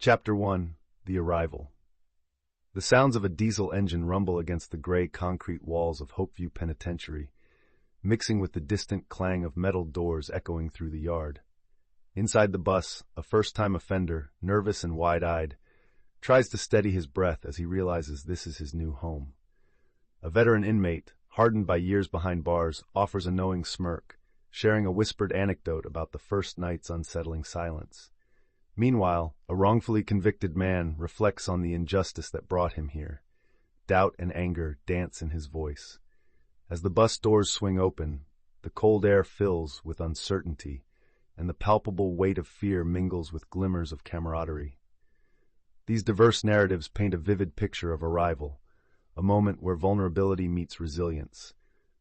Chapter 1: The Arrival. The sounds of a diesel engine rumble against the gray concrete walls of Hopeview Penitentiary, mixing with the distant clang of metal doors echoing through the yard. Inside the bus, a first-time offender, nervous and wide-eyed, tries to steady his breath as he realizes this is his new home. A veteran inmate, hardened by years behind bars, offers a knowing smirk, sharing a whispered anecdote about the first night's unsettling silence. Meanwhile, a wrongfully convicted man reflects on the injustice that brought him here. Doubt and anger dance in his voice. As the bus doors swing open, the cold air fills with uncertainty, and the palpable weight of fear mingles with glimmers of camaraderie. These diverse narratives paint a vivid picture of arrival, a moment where vulnerability meets resilience,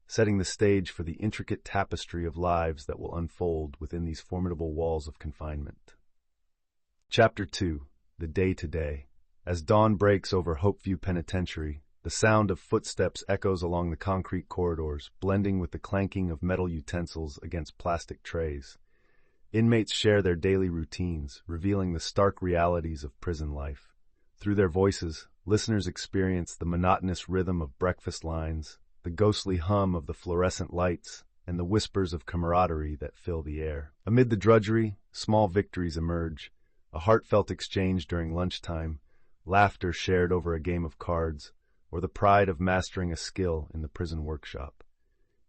setting the stage for the intricate tapestry of lives that will unfold within these formidable walls of confinement. Chapter 2: The Day-to-Day. As dawn breaks over Hopeview Penitentiary, the sound of footsteps echoes along the concrete corridors, blending with the clanking of metal utensils against plastic trays. Inmates share their daily routines, revealing the stark realities of prison life. Through their voices, listeners experience the monotonous rhythm of breakfast lines, the ghostly hum of the fluorescent lights, and the whispers of camaraderie that fill the air. Amid the drudgery, small victories emerge: a heartfelt exchange during lunchtime, laughter shared over a game of cards, or the pride of mastering a skill in the prison workshop.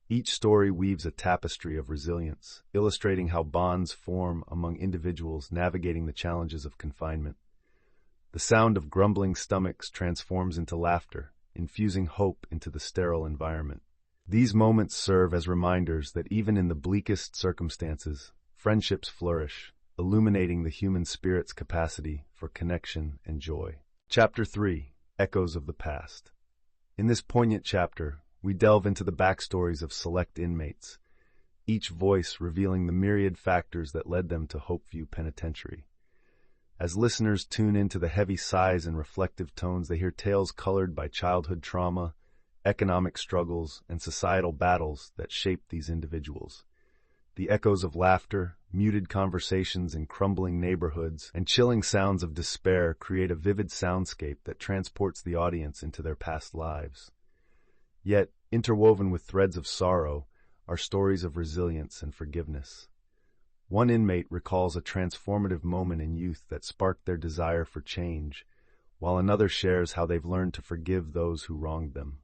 Each story weaves a tapestry of resilience, illustrating how bonds form among individuals navigating the challenges of confinement. The sound of grumbling stomachs transforms into laughter, infusing hope into the sterile environment. These moments serve as reminders that even in the bleakest circumstances, friendships flourish, illuminating the human spirit's capacity for connection and joy. Chapter 3: Echoes of the Past. In this poignant chapter, we delve into the backstories of select inmates, each voice revealing the myriad factors that led them to Hopeview Penitentiary. As listeners tune into the heavy sighs and reflective tones, they hear tales colored by childhood trauma, economic struggles, and societal battles that shaped these individuals. The echoes of laughter, muted conversations in crumbling neighborhoods, and chilling sounds of despair create a vivid soundscape that transports the audience into their past lives. Yet, interwoven with threads of sorrow, are stories of resilience and forgiveness. One inmate recalls a transformative moment in youth that sparked their desire for change, while another shares how they've learned to forgive those who wronged them.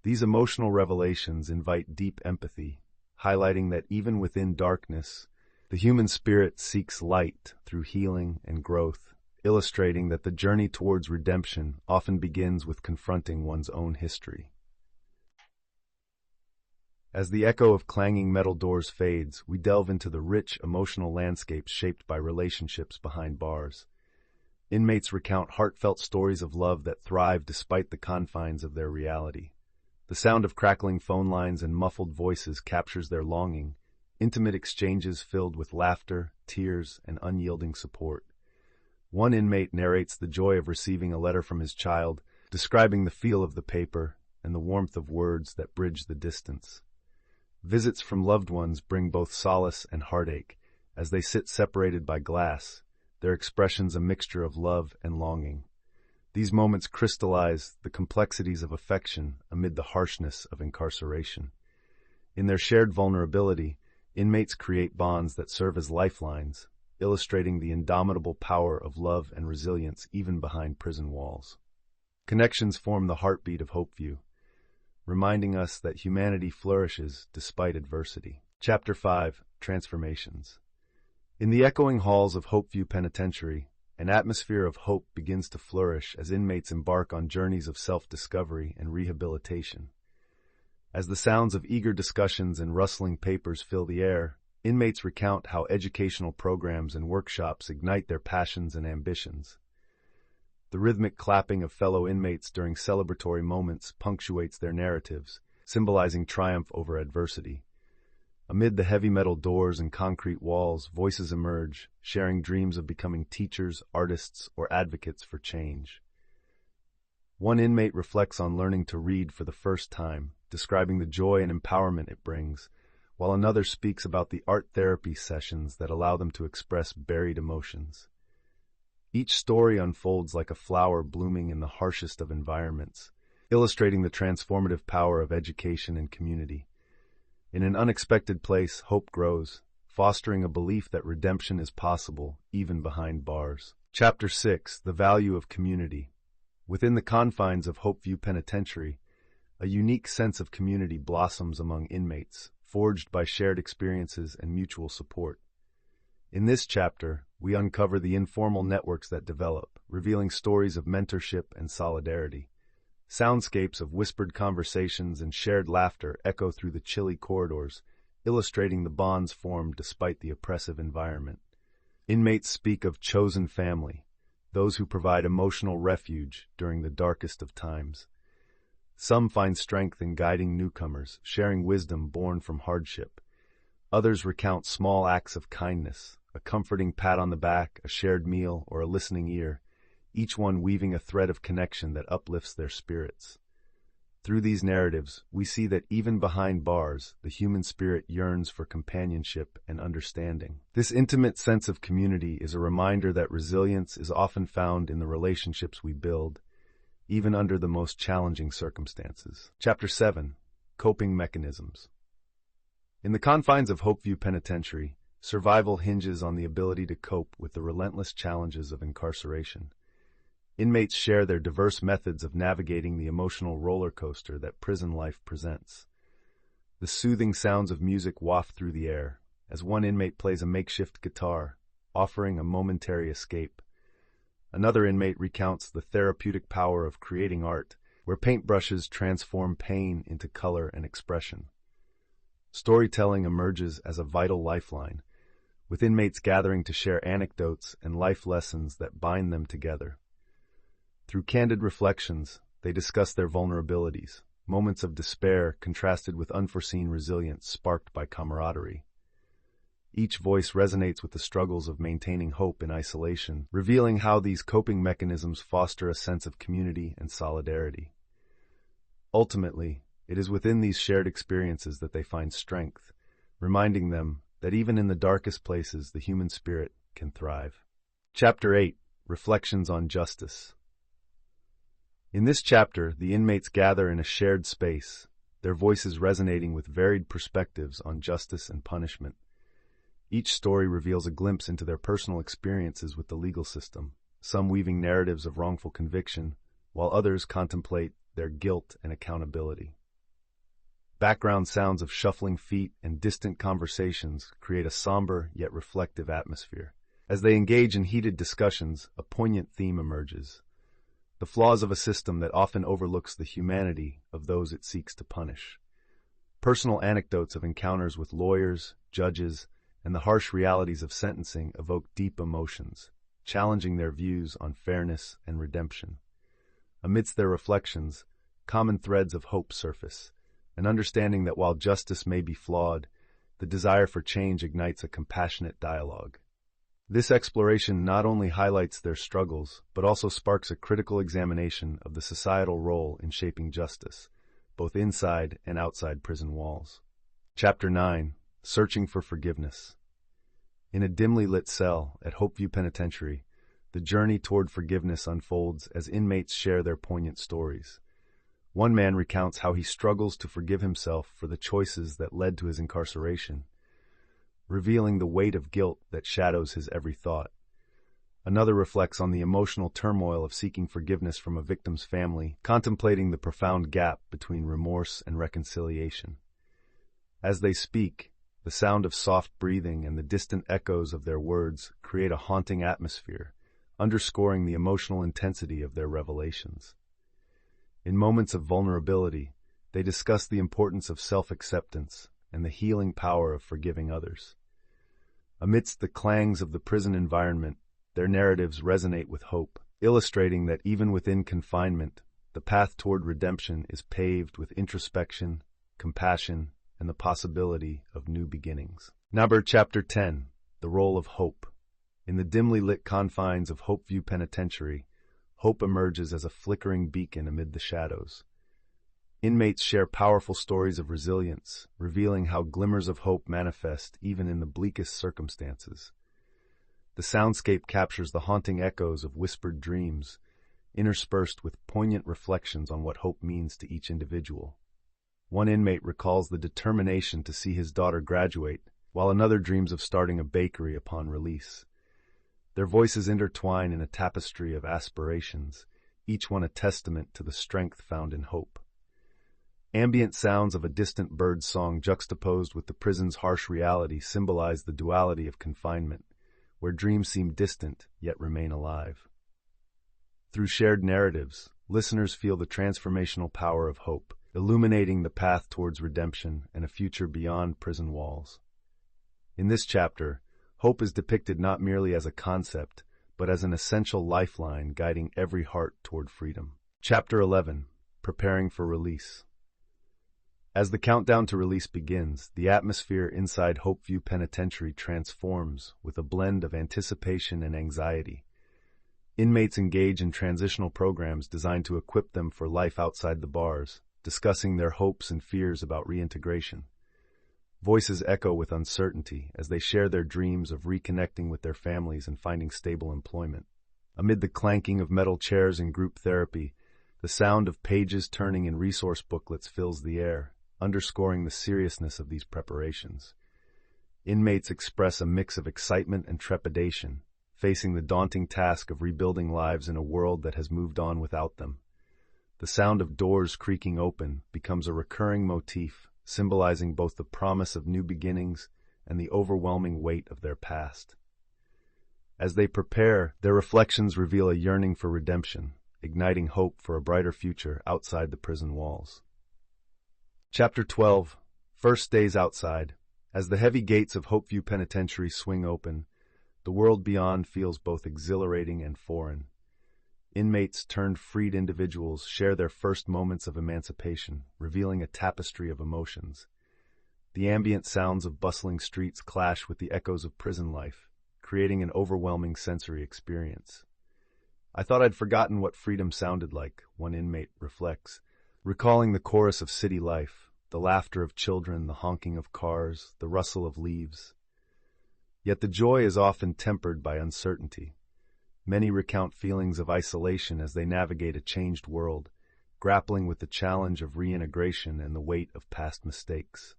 These emotional revelations invite deep empathy, highlighting that even within darkness, the human spirit seeks light through healing and growth, illustrating that the journey towards redemption often begins with confronting one's own history. As the echo of clanging metal doors fades, we delve into the rich, emotional landscapes shaped by relationships behind bars. Inmates recount heartfelt stories of love that thrive despite the confines of their reality. The sound of crackling phone lines and muffled voices captures their longing, intimate exchanges filled with laughter, tears, and unyielding support. One inmate narrates the joy of receiving a letter from his child, describing the feel of the paper and the warmth of words that bridge the distance. Visits from loved ones bring both solace and heartache, as they sit separated by glass, their expressions a mixture of love and longing. These moments crystallize the complexities of affection amid the harshness of incarceration. In their shared vulnerability, inmates create bonds that serve as lifelines, illustrating the indomitable power of love and resilience even behind prison walls. Connections form the heartbeat of Hopeview, reminding us that humanity flourishes despite adversity. Chapter 5: Transformations. In the echoing halls of Hopeview Penitentiary, an atmosphere of hope begins to flourish as inmates embark on journeys of self-discovery and rehabilitation. As the sounds of eager discussions and rustling papers fill the air, inmates recount how educational programs and workshops ignite their passions and ambitions. The rhythmic clapping of fellow inmates during celebratory moments punctuates their narratives, symbolizing triumph over adversity. Amid the heavy metal doors and concrete walls, voices emerge, sharing dreams of becoming teachers, artists, or advocates for change. One inmate reflects on learning to read for the first time, describing the joy and empowerment it brings, while another speaks about the art therapy sessions that allow them to express buried emotions. Each story unfolds like a flower blooming in the harshest of environments, illustrating the transformative power of education and community. In an unexpected place, hope grows, fostering a belief that redemption is possible, even behind bars. Chapter 6: The Value of Community. Within the confines of Hopeview Penitentiary, a unique sense of community blossoms among inmates, forged by shared experiences and mutual support. In this chapter, we uncover the informal networks that develop, revealing stories of mentorship and solidarity. Soundscapes of whispered conversations and shared laughter echo through the chilly corridors, illustrating the bonds formed despite the oppressive environment. Inmates speak of chosen family, those who provide emotional refuge during the darkest of times. Some find strength in guiding newcomers, sharing wisdom born from hardship. Others recount small acts of kindness, a comforting pat on the back, a shared meal, or a listening ear, each one weaving a thread of connection that uplifts their spirits. Through these narratives, we see that even behind bars, the human spirit yearns for companionship and understanding. This intimate sense of community is a reminder that resilience is often found in the relationships we build, even under the most challenging circumstances. Chapter 7: Coping Mechanisms. In the confines of Hopeview Penitentiary, survival hinges on the ability to cope with the relentless challenges of incarceration. Inmates share their diverse methods of navigating the emotional roller coaster that prison life presents. The soothing sounds of music waft through the air, as one inmate plays a makeshift guitar, offering a momentary escape. Another inmate recounts the therapeutic power of creating art, where paintbrushes transform pain into color and expression. Storytelling emerges as a vital lifeline, with inmates gathering to share anecdotes and life lessons that bind them together. Through candid reflections, they discuss their vulnerabilities, moments of despair contrasted with unforeseen resilience sparked by camaraderie. Each voice resonates with the struggles of maintaining hope in isolation, revealing how these coping mechanisms foster a sense of community and solidarity. Ultimately, it is within these shared experiences that they find strength, reminding them that even in the darkest places, the human spirit can thrive. Chapter 8: Reflections on Justice. In this chapter, the inmates gather in a shared space, their voices resonating with varied perspectives on justice and punishment. Each story reveals a glimpse into their personal experiences with the legal system, some weaving narratives of wrongful conviction, while others contemplate their guilt and accountability. Background sounds of shuffling feet and distant conversations create a somber yet reflective atmosphere. As they engage in heated discussions, a poignant theme emerges: the flaws of a system that often overlooks the humanity of those it seeks to punish. Personal anecdotes of encounters with lawyers, judges, and the harsh realities of sentencing evoke deep emotions, challenging their views on fairness and redemption. Amidst their reflections, common threads of hope surface, an understanding that while justice may be flawed, the desire for change ignites a compassionate dialogue. This exploration not only highlights their struggles, but also sparks a critical examination of the societal role in shaping justice, both inside and outside prison walls. Chapter 9: Searching for Forgiveness. In a dimly lit cell at Hopeview Penitentiary, the journey toward forgiveness unfolds as inmates share their poignant stories. One man recounts how he struggles to forgive himself for the choices that led to his incarceration, revealing the weight of guilt that shadows his every thought. Another reflects on the emotional turmoil of seeking forgiveness from a victim's family, contemplating the profound gap between remorse and reconciliation. As they speak, the sound of soft breathing and the distant echoes of their words create a haunting atmosphere, underscoring the emotional intensity of their revelations. In moments of vulnerability, they discuss the importance of self-acceptance and the healing power of forgiving others. Amidst the clangs of the prison environment, their narratives resonate with hope, illustrating that even within confinement, the path toward redemption is paved with introspection, compassion, and the possibility of new beginnings. Chapter 10: The Role of Hope. In the dimly lit confines of Hopeview Penitentiary, hope emerges as a flickering beacon amid the shadows. Inmates share powerful stories of resilience, revealing how glimmers of hope manifest even in the bleakest circumstances. The soundscape captures the haunting echoes of whispered dreams, interspersed with poignant reflections on what hope means to each individual. One inmate recalls the determination to see his daughter graduate, while another dreams of starting a bakery upon release. Their voices intertwine in a tapestry of aspirations, each one a testament to the strength found in hope. Ambient sounds of a distant bird's song juxtaposed with the prison's harsh reality symbolize the duality of confinement, where dreams seem distant yet remain alive. Through shared narratives, listeners feel the transformational power of hope, illuminating the path towards redemption and a future beyond prison walls. In this chapter, hope is depicted not merely as a concept, but as an essential lifeline guiding every heart toward freedom. Chapter 11. Preparing for Release. As the countdown to release begins, the atmosphere inside Hopeview Penitentiary transforms with a blend of anticipation and anxiety. Inmates engage in transitional programs designed to equip them for life outside the bars, discussing their hopes and fears about reintegration. Voices echo with uncertainty as they share their dreams of reconnecting with their families and finding stable employment. Amid the clanking of metal chairs in group therapy, the sound of pages turning in resource booklets fills the air, underscoring the seriousness of these preparations. Inmates express a mix of excitement and trepidation, facing the daunting task of rebuilding lives in a world that has moved on without them. The sound of doors creaking open becomes a recurring motif, symbolizing both the promise of new beginnings and the overwhelming weight of their past. As they prepare, their reflections reveal a yearning for redemption, igniting hope for a brighter future outside the prison walls. Chapter 12. First Days Outside. As the heavy gates of Hopeview Penitentiary swing open, the world beyond feels both exhilarating and foreign. Inmates turned freed individuals share their first moments of emancipation, revealing a tapestry of emotions. The ambient sounds of bustling streets clash with the echoes of prison life, creating an overwhelming sensory experience. "I thought I'd forgotten what freedom sounded like," one inmate reflects, recalling the chorus of city life, the laughter of children, the honking of cars, the rustle of leaves. Yet the joy is often tempered by uncertainty. Many recount feelings of isolation as they navigate a changed world, grappling with the challenge of reintegration and the weight of past mistakes.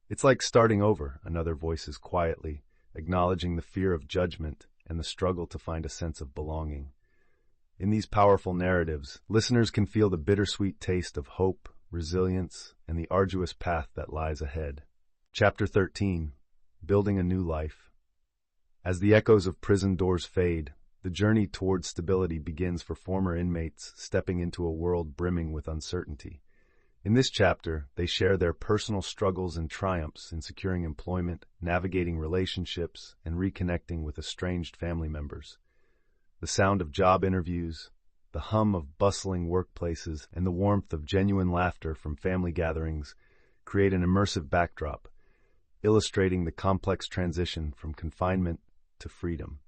"It's like starting over," another voices quietly, acknowledging the fear of judgment and the struggle to find a sense of belonging. In these powerful narratives, listeners can feel the bittersweet taste of hope, resilience, and the arduous path that lies ahead. Chapter 13. Building a New Life. As the echoes of prison doors fade, the journey towards stability begins for former inmates stepping into a world brimming with uncertainty. In this chapter, they share their personal struggles and triumphs in securing employment, navigating relationships, and reconnecting with estranged family members. The sound of job interviews, the hum of bustling workplaces, and the warmth of genuine laughter from family gatherings create an immersive backdrop, illustrating the complex transition from confinement to freedom.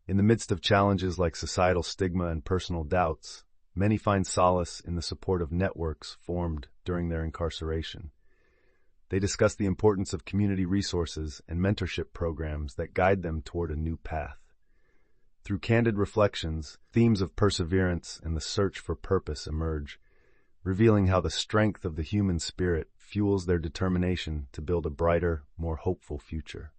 In the midst of challenges like societal stigma and personal doubts, many find solace in the support of networks formed during their incarceration. They discuss the importance of community resources and mentorship programs that guide them toward a new path. Through candid reflections, themes of perseverance and the search for purpose emerge, revealing how the strength of the human spirit fuels their determination to build a brighter, more hopeful future.